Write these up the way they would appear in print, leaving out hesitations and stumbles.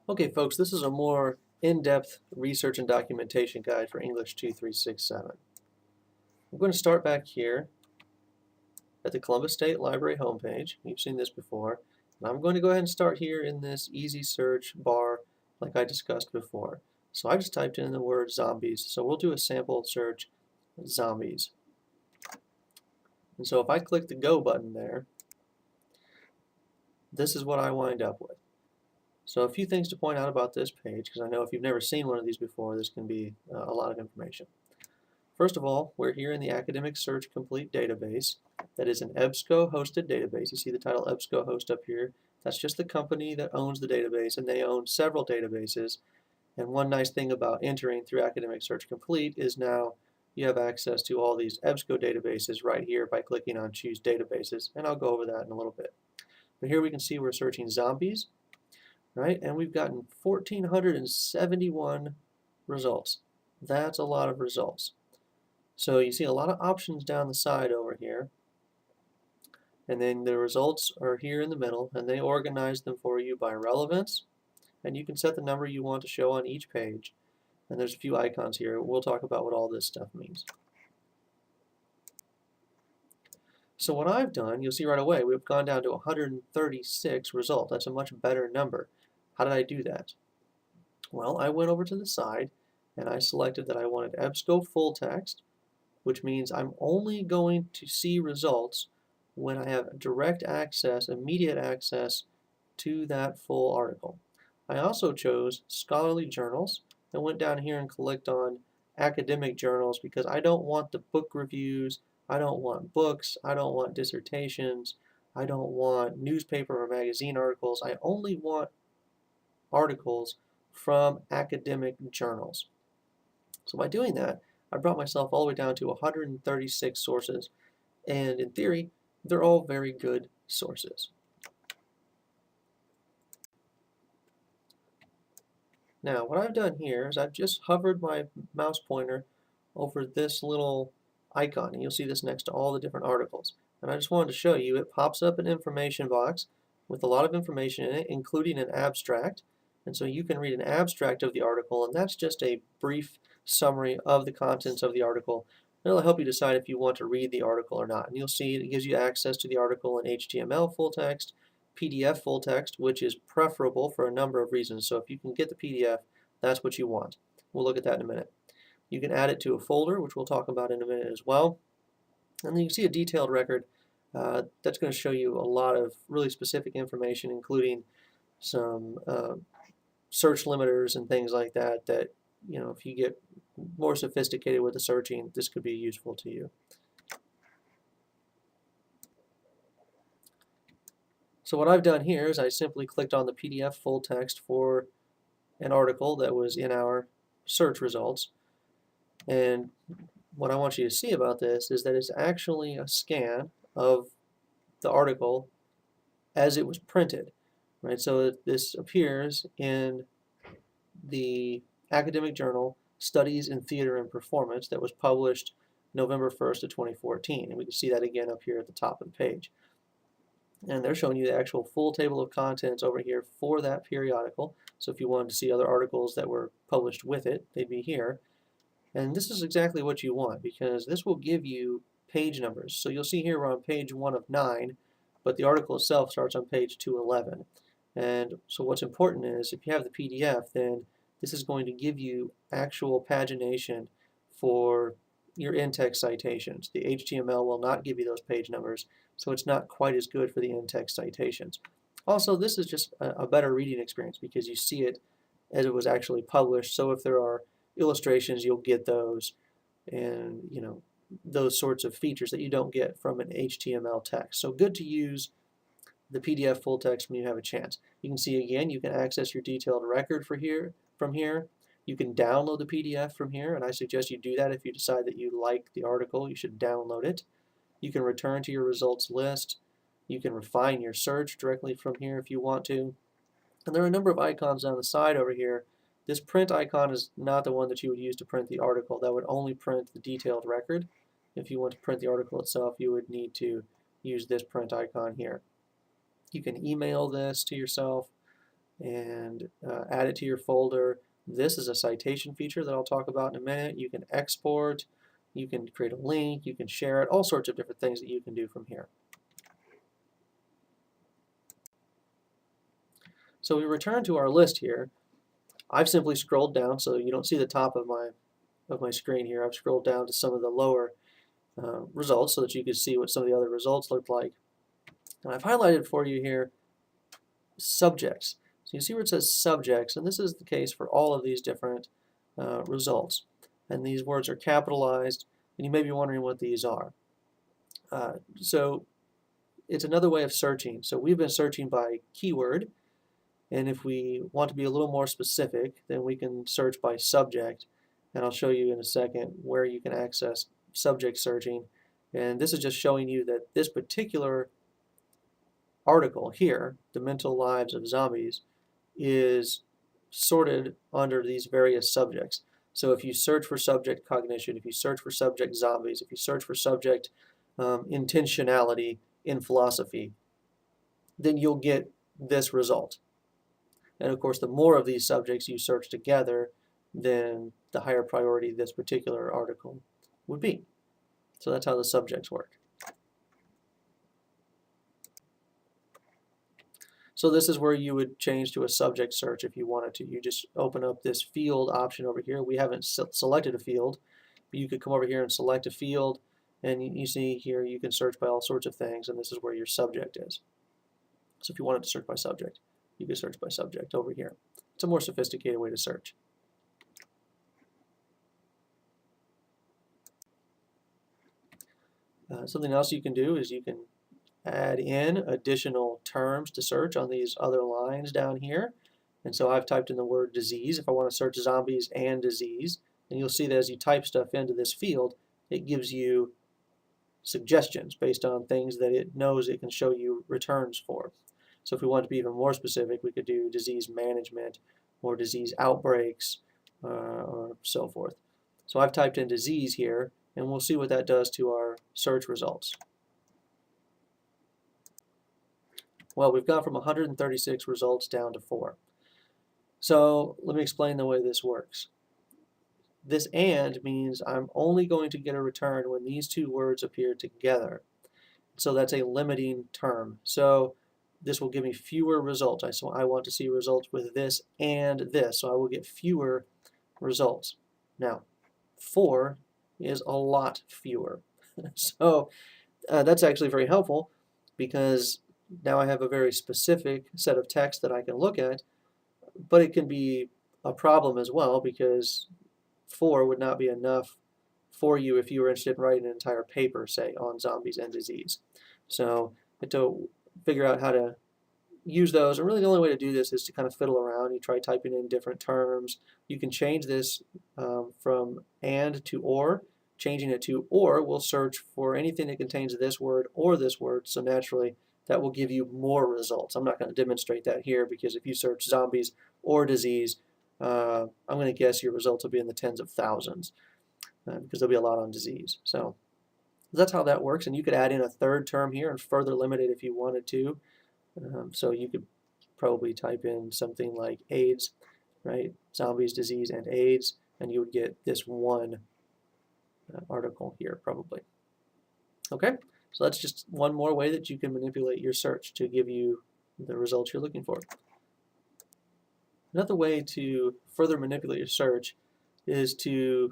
Okay, folks, this is a more in-depth research and documentation guide for English 2367. I'm going to start back here at the Columbus State Library homepage. You've seen this before. And I'm going to go ahead and start here in this easy search bar like I discussed before. So I just typed in the word zombies. So we'll do a sample search, zombies. And so if I click the go button there, this is what I wind up with. So a few things to point out about this page, because I know if you've never seen one of these before, this can be a lot of information. First of all, we're here in the Academic Search Complete database. That is an EBSCO-hosted database. You see the title EBSCO-host up here. That's just the company that owns the database, and they own several databases. And one nice thing about entering through Academic Search Complete is now you have access to all these EBSCO databases right here by clicking on Choose Databases, and I'll go over that in a little bit. But here we can see we're searching zombies, right? And we've gotten 1,471 results. That's a lot of results. So you see a lot of options down the side over here, and then the results are here in the middle, and they organize them for you by relevance, and you can set the number you want to show on each page. And there's a few icons here. We'll talk about what all this stuff means. So what I've done, you'll see right away, we've gone down to 136 results. That's a much better number. How did I do that? Well, I went over to the side, and I selected that I wanted EBSCO full text, which means I'm only going to see results when I have direct access, immediate access to that full article. I also chose scholarly journals and went down here and clicked on academic journals because I don't want the book reviews, I don't want books, I don't want dissertations, I don't want newspaper or magazine articles. I only want articles from academic journals. So by doing that, I brought myself all the way down to 136 sources, and in theory, they're all very good sources. Now, what I've done here is I've just hovered my mouse pointer over this little icon, and you'll see this next to all the different articles. And I just wanted to show you, it pops up an information box with a lot of information in it, including an abstract. And so you can read an abstract of the article, and that's just a brief summary of the contents of the article. It'll help you decide if you want to read the article or not. And you'll see it gives you access to the article in HTML full text, PDF full text, which is preferable for a number of reasons. So if you can get the PDF, that's what you want. We'll look at that in a minute. You can add it to a folder, which we'll talk about in a minute as well. And then you can see a detailed record. That's going to show you a lot of really specific information, including some search limiters and things like that, that, you know, if you get more sophisticated with the searching, this could be useful to you. So what I've done here is I simply clicked on the PDF full text for an article that was in our search results. And what I want you to see about this is that it's actually a scan of the article as it was printed, right? So this appears in the academic journal Studies in Theater and Performance that was published November 1st of 2014. And we can see that again up here at the top of the page. And they're showing you the actual full table of contents over here for that periodical. So if you wanted to see other articles that were published with it, they'd be here. And this is exactly what you want, because this will give you page numbers. So you'll see here we're on page 1 of 9, but the article itself starts on page 211. And so what's important is if you have the PDF, then this is going to give you actual pagination for your in-text citations. The HTML will not give you those page numbers, so it's not quite as good for the in-text citations. Also, this is just a better reading experience because you see it as it was actually published. So if there are illustrations, you'll get those, and you know, those sorts of features that you don't get from an HTML text. So good to use the PDF full text when you have a chance. You can see again, you can access your detailed record from here. You can download the PDF from here, and I suggest you do that if you decide that you like the article. You should download it. You can return to your results list. You can refine your search directly from here if you want to. And there are a number of icons on the side over here. This print icon is not the one that you would use to print the article. That would only print the detailed record. If you want to print the article itself, you would need to use this print icon here. You can email this to yourself, and add it to your folder. This is a citation feature that I'll talk about in a minute. You can export, you can create a link, you can share it, all sorts of different things that you can do from here. So we return to our list here. I've simply scrolled down, so you don't see the top of my screen here. I've scrolled down to some of the lower results so that you can see what some of the other results look like. And I've highlighted for you here subjects. So you see where it says subjects, and this is the case for all of these different results. And these words are capitalized, and you may be wondering what these are. So it's another way of searching. So we've been searching by keyword, and if we want to be a little more specific, then we can search by subject, and I'll show you in a second where you can access subject searching. And this is just showing you that this particular article here, The Mental Lives of Zombies, is sorted under these various subjects. So if you search for subject cognition, if you search for subject zombies, if you search for subject intentionality in philosophy, then you'll get this result. And of course, the more of these subjects you search together, then the higher priority this particular article would be. So that's how the subjects work. So this is where you would change to a subject search if you wanted to. You just open up this field option over here. We haven't selected a field, but you could come over here and select a field, and you see here you can search by all sorts of things, and this is where your subject is. So if you wanted to search by subject, you could search by subject over here. It's a more sophisticated way to search. Something else you can do is you can add in additional terms to search on these other lines down here. And so I've typed in the word disease. If I want to search zombies and disease, and you'll see that as you type stuff into this field, it gives you suggestions based on things that it knows it can show you returns for. So if we want to be even more specific, we could do disease management or disease outbreaks or so forth. So I've typed in disease here, and we'll see what that does to our search results. Well, we've gone from 136 results down to 4. So let me explain the way this works. This and means I'm only going to get a return when these two words appear together. So that's a limiting term. So this will give me fewer results. So I want to see results with this and this. So I will get fewer results. Now, 4 is a lot fewer. So that's actually very helpful because now I have a very specific set of text that I can look at, but it can be a problem as well because 4 would not be enough for you if you were interested in writing an entire paper, say, on zombies and disease. So to figure out how to use those, and really the only way to do this is to kind of fiddle around. You try typing in different terms. You can change this from and to or. Changing it to or will search for anything that contains this word or this word, so naturally that will give you more results. I'm not going to demonstrate that here because if you search zombies or disease, I'm going to guess your results will be in the tens of thousands because there'll be a lot on disease. So that's how that works, and you could add in a third term here and further limit it if you wanted to. So you could probably type in something like AIDS, right? Zombies, disease, and AIDS, and you would get this one article here probably. Okay, so that's just one more way that you can manipulate your search to give you the results you're looking for. Another way to further manipulate your search is to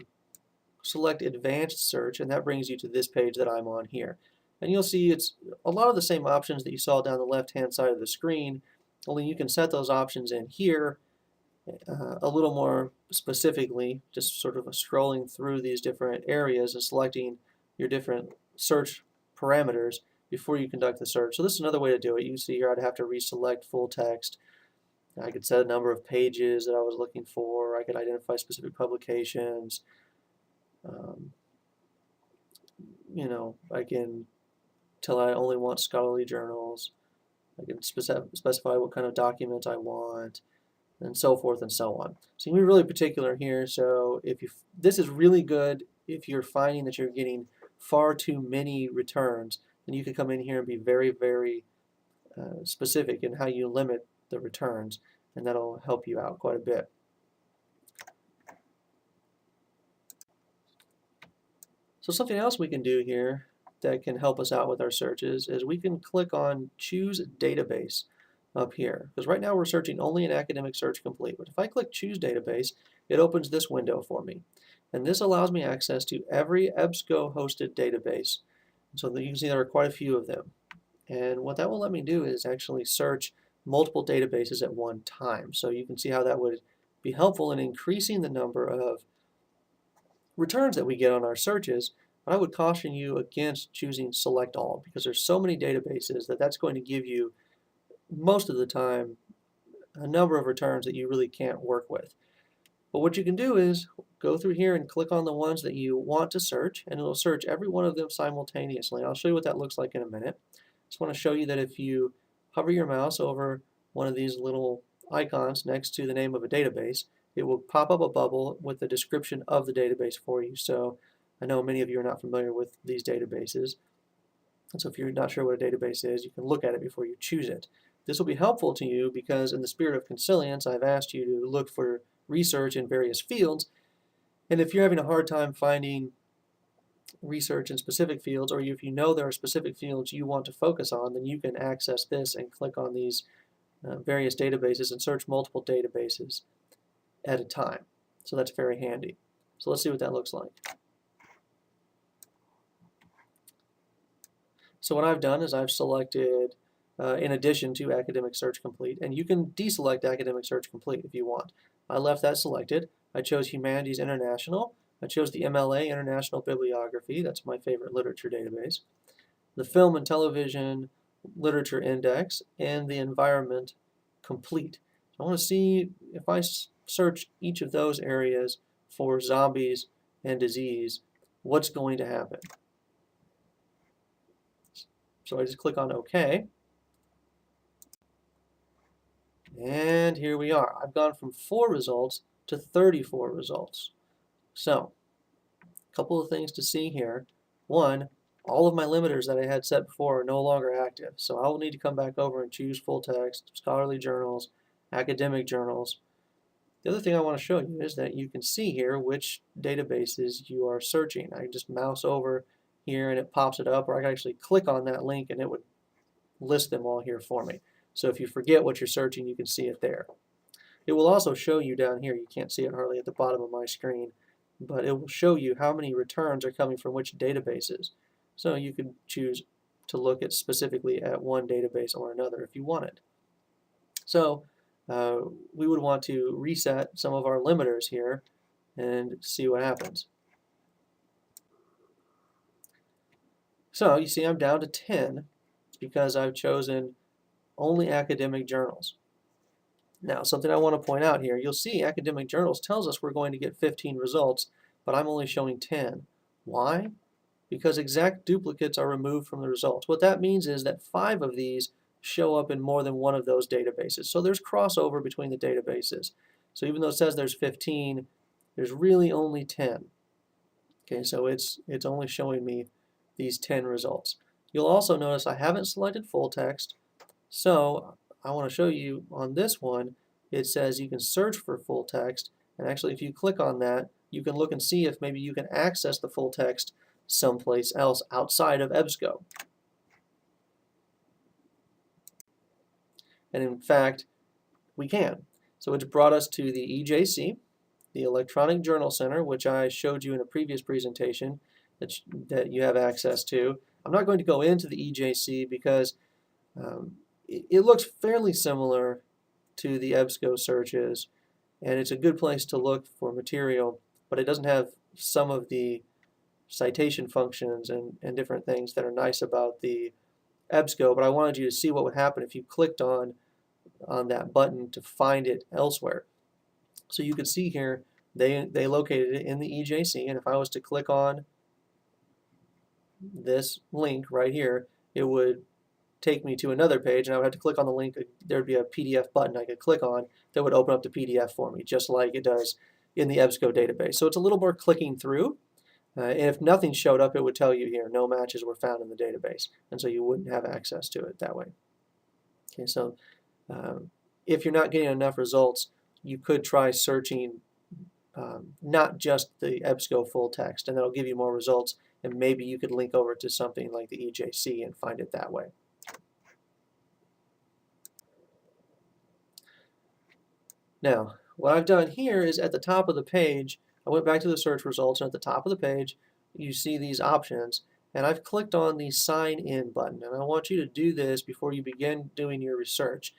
select advanced search, and that brings you to this page that I'm on here. And you'll see it's a lot of the same options that you saw down the left-hand side of the screen, only you can set those options in here a little more specifically, just sort of scrolling through these different areas and selecting your different search parameters before you conduct the search. So this is another way to do it. You see here I'd have to reselect full text. I could set a number of pages that I was looking for. I could identify specific publications. I can tell I only want scholarly journals. I can specify what kind of document I want, and so forth and so on. So you can be really particular here. So this is really good if you're finding that you're getting far too many returns, then you can come in here and be very, very specific in how you limit the returns. and that'll help you out quite a bit. So something else we can do here that can help us out with our searches is we can click on Choose Database up here, because right now we're searching only in Academic Search Complete. But if I click Choose Database, it opens this window for me. And this allows me access to every EBSCO hosted database. So you can see there are quite a few of them. And what that will let me do is actually search multiple databases at one time. So you can see how that would be helpful in increasing the number of returns that we get on our searches. But I would caution you against choosing Select All, because there's so many databases that that's going to give you, most of the time, a number of returns that you really can't work with. But what you can do is go through here and click on the ones that you want to search, and it'll search every one of them simultaneously. I'll show you what that looks like in a minute. Just want to show you that if you hover your mouse over one of these little icons next to the name of a database, it will pop up a bubble with the description of the database for you. So I know many of you are not familiar with these databases. And so if you're not sure what a database is, you can look at it before you choose it. This will be helpful to you because in the spirit of consilience, I've asked you to look for research in various fields. And if you're having a hard time finding research in specific fields, or if you know there are specific fields you want to focus on, then you can access this and click on these various databases and search multiple databases at a time. So that's very handy. So let's see what that looks like. So what I've done is I've selected in addition to Academic Search Complete, and you can deselect Academic Search Complete if you want. I left that selected. I chose Humanities International. I chose the MLA International Bibliography. That's my favorite literature database. The Film and Television Literature Index, and the Environment Complete. So I want to see if I search each of those areas for zombies and disease, what's going to happen. So I just click on OK. And here we are. I've gone from 4 results to 34 results. So, a couple of things to see here. One, all of my limiters that I had set before are no longer active. So I will need to come back over and choose full text, scholarly journals, academic journals. The other thing I want to show you is that you can see here which databases you are searching. I can just mouse over here and it pops it up, or I can actually click on that link and it would list them all here for me. So if you forget what you're searching, you can see it there. It will also show you down here, you can't see it hardly at the bottom of my screen, but it will show you how many returns are coming from which databases. So you can choose to look at specifically at one database or another if you wanted. So we would want to reset some of our limiters here and see what happens. So you see I'm down to 10 because I've chosen only academic journals. Now, something I want to point out here, you'll see academic journals tells us we're going to get 15 results, but I'm only showing 10. Why? Because exact duplicates are removed from the results. What that means is that 5 of these show up in more than one of those databases. So there's crossover between the databases. So even though it says there's 15, there's really only 10. Okay, so it's only showing me these 10 results. You'll also notice I haven't selected full text, so I want to show you on this one, it says you can search for full text, and actually if you click on that, you can look and see if maybe you can access the full text someplace else outside of EBSCO. And in fact, we can. So it's brought us to the EJC, the Electronic Journal Center, which I showed you in a previous presentation that you have access to. I'm not going to go into the EJC because it looks fairly similar to the EBSCO searches, and it's a good place to look for material, but it doesn't have some of the citation functions and different things that are nice about the EBSCO, but I wanted you to see what would happen if you clicked on that button to find it elsewhere. So you can see here they located it in the EJC, and if I was to click on this link right here, it would take me to another page, and I would have to click on the link. There would be a PDF button I could click on that would open up the PDF for me, just like it does in the EBSCO database. So it's a little more clicking through. And if nothing showed up, it would tell you here, no matches were found in the database, and so you wouldn't have access to it that way. Okay, so if you're not getting enough results, you could try searching not just the EBSCO full text, and that'll give you more results, and maybe you could link over to something like the EJC and find it that way. Now, what I've done here is at the top of the page, I went back to the search results, and at the top of the page, you see these options, and I've clicked on the Sign In button, and I want you to do this before you begin doing your research.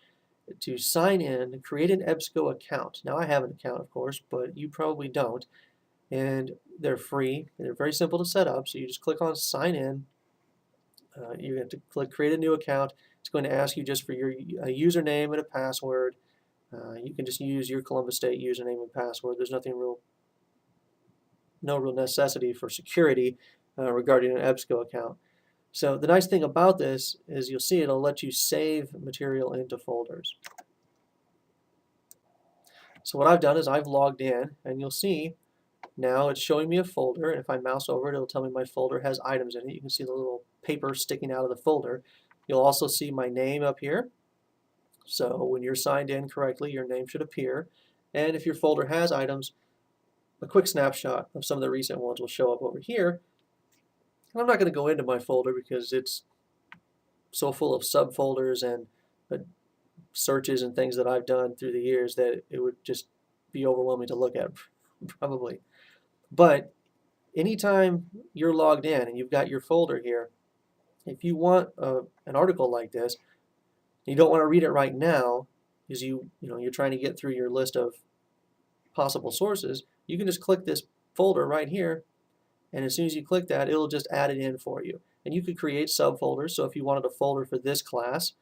To sign in, create an EBSCO account. Now, I have an account, of course, but you probably don't, and they're free. They're very simple to set up, so you just click on Sign In. You're going to click Create a New Account. It's going to ask you just for your username and a password. You can just use your Columbus State username and password. There's no real necessity for security regarding an EBSCO account. So the nice thing about this is you'll see it'll let you save material into folders. So what I've done is I've logged in, and you'll see now it's showing me a folder, and if I mouse over it, it'll tell me my folder has items in it. You can see the little paper sticking out of the folder. You'll also see my name up here. So when you're signed in correctly, your name should appear. And if your folder has items, a quick snapshot of some of the recent ones will show up over here. And I'm not going to go into my folder because it's so full of subfolders and searches and things that I've done through the years that it would just be overwhelming to look at, probably. But anytime you're logged in and you've got your folder here, if you want an article like this, you don't want to read it right now because you're trying to get through your list of possible sources, you can just click this folder right here, and as soon as you click that, it'll just add it in for you. And you could create subfolders. So if you wanted a folder for this class,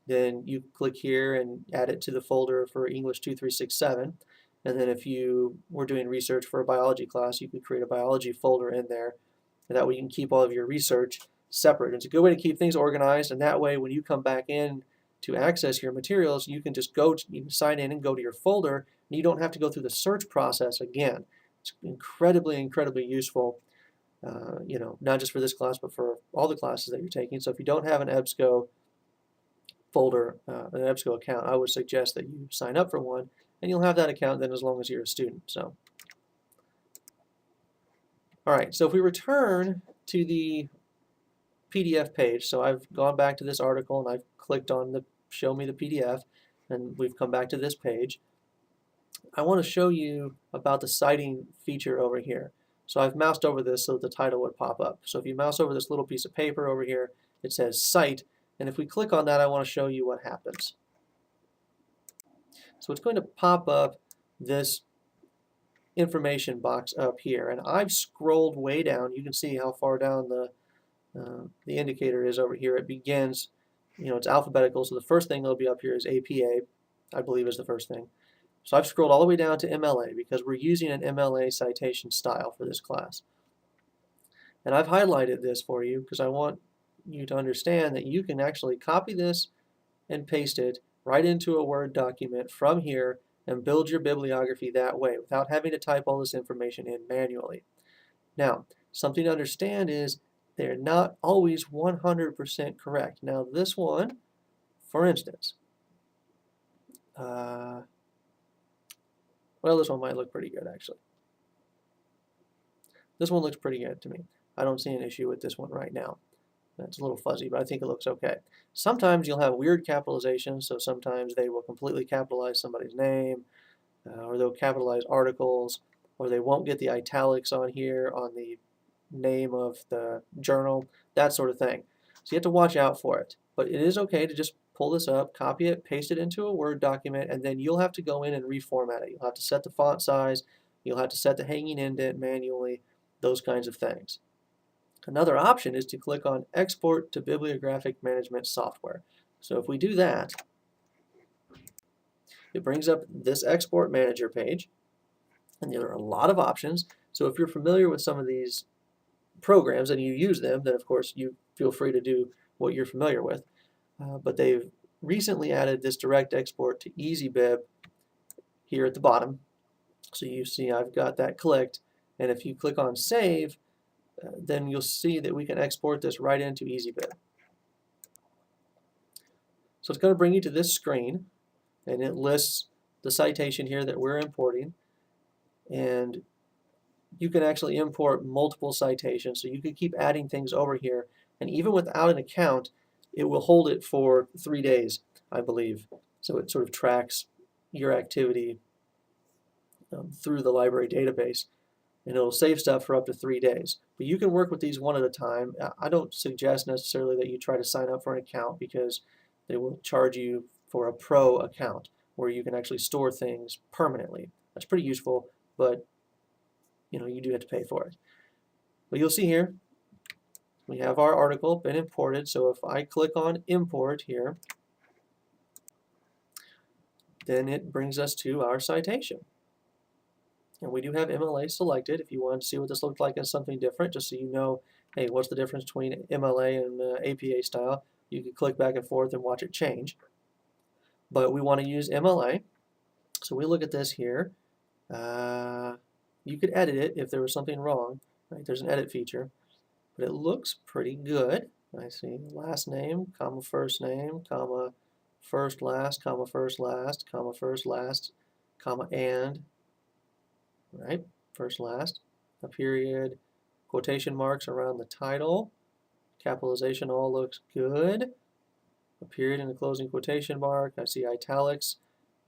then you click here and add it to the folder for English 2367. And then if you were doing research for a biology class, you could create a biology folder in there. And that way you can keep all of your research separate. It's a good way to keep things organized, and that way when you come back in to access your materials, you can just you can sign in and go to your folder, and you don't have to go through the search process again. It's incredibly, incredibly useful, not just for this class, but for all the classes that you're taking. So if you don't have an EBSCO folder, an EBSCO account, I would suggest that you sign up for one, and you'll have that account then as long as you're a student. So, all right, so if we return to the PDF page, so I've gone back to this article and I've clicked on the show me the PDF, and we've come back to this page. I want to show you about the citing feature over here. So I've moused over this so that the title would pop up. So if you mouse over this little piece of paper over here, it says cite, and if we click on that, I want to show you what happens. So it's going to pop up this information box up here, and I've scrolled way down. You can see how far down the indicator is over here. It begins, it's alphabetical, so the first thing that'll be up here is APA, I believe is the first thing. So I've scrolled all the way down to MLA because we're using an MLA citation style for this class. And I've highlighted this for you because I want you to understand that you can actually copy this and paste it right into a Word document from here and build your bibliography that way without having to type all this information in manually. Now, something to understand is they're not always 100% correct. Now this one, for instance, well, this one might look pretty good actually. This one looks pretty good to me. I don't see an issue with this one right now. It's a little fuzzy, but I think it looks okay. Sometimes you'll have weird capitalizations, so sometimes they will completely capitalize somebody's name, or they'll capitalize articles, or they won't get the italics on here on the name of the journal, that sort of thing. So you have to watch out for it. But it is okay to just pull this up, copy it, paste it into a Word document, and then you'll have to go in and reformat it. You'll have to set the font size, you'll have to set the hanging indent manually, those kinds of things. Another option is to click on Export to Bibliographic Management Software. So if we do that, it brings up this Export Manager page, and there are a lot of options. So if you're familiar with some of these programs and you use them, then of course you feel free to do what you're familiar with. But they've recently added this direct export to EasyBib here at the bottom. So you see I've got that clicked, and if you click on Save, then you'll see that we can export this right into EasyBib. So it's going to bring you to this screen. and it lists the citation here that we're importing, and you can actually import multiple citations, so you can keep adding things over here, and even without an account, it will hold it for 3 days, I believe. So it sort of tracks your activity through the library database, and it'll save stuff for up to 3 days. But you can work with these one at a time. I don't suggest necessarily that you try to sign up for an account, because they will charge you for a pro account where you can actually store things permanently. That's pretty useful, but you do have to pay for it. But you'll see here, we have our article been imported. So if I click on import here, then it brings us to our citation. And we do have MLA selected. If you wanted to see what this looked like in something different, just so you know, hey, what's the difference between MLA and APA style, you can click back and forth and watch it change. But we want to use MLA. So we look at this here. You could edit it if there was something wrong. Right? There's an edit feature. But it looks pretty good. I see last name, comma first name, comma first last, comma first last, comma first last, comma and, right? First last, a period, quotation marks around the title, capitalization all looks good. A period and a closing quotation mark. I see italics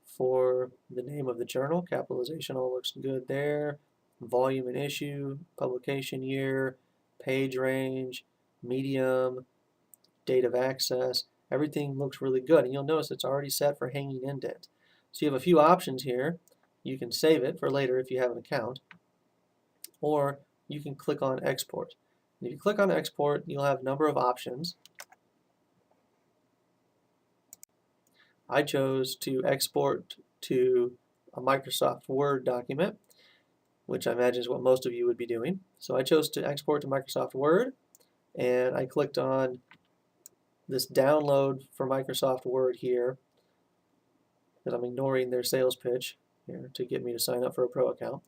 for the name of the journal. Capitalization all looks good there. Volume and issue, publication year, page range, medium, date of access. Everything looks really good, and you'll notice it's already set for hanging indent. So you have a few options here. You can save it for later if you have an account, or you can click on export. And if you click on export, you'll have a number of options. I chose to export to a Microsoft Word document, which I imagine is what most of you would be doing. So I chose to export to Microsoft Word, and I clicked on this download for Microsoft Word here, because I'm ignoring their sales pitch here to get me to sign up for a pro account.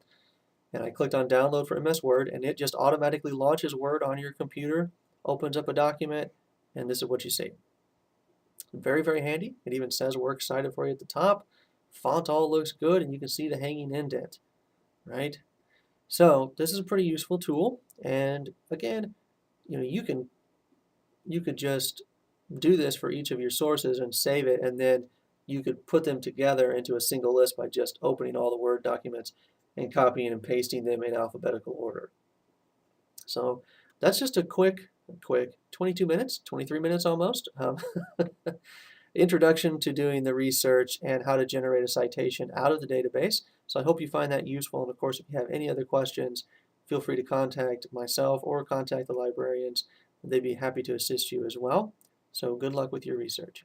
And I clicked on download for MS Word, and it just automatically launches Word on your computer, opens up a document, and this is what you see. Very, very handy. It even says works cited for you at the top. Font all looks good, and you can see the hanging indent, right? So this is a pretty useful tool, and again, you could just do this for each of your sources and save it, and then you could put them together into a single list by just opening all the Word documents and copying and pasting them in alphabetical order. So that's just a quick 22 minutes, 23 minutes almost, introduction to doing the research and how to generate a citation out of the database. So I hope you find that useful, and of course if you have any other questions, feel free to contact myself or contact the librarians. They'd be happy to assist you as well. So good luck with your research.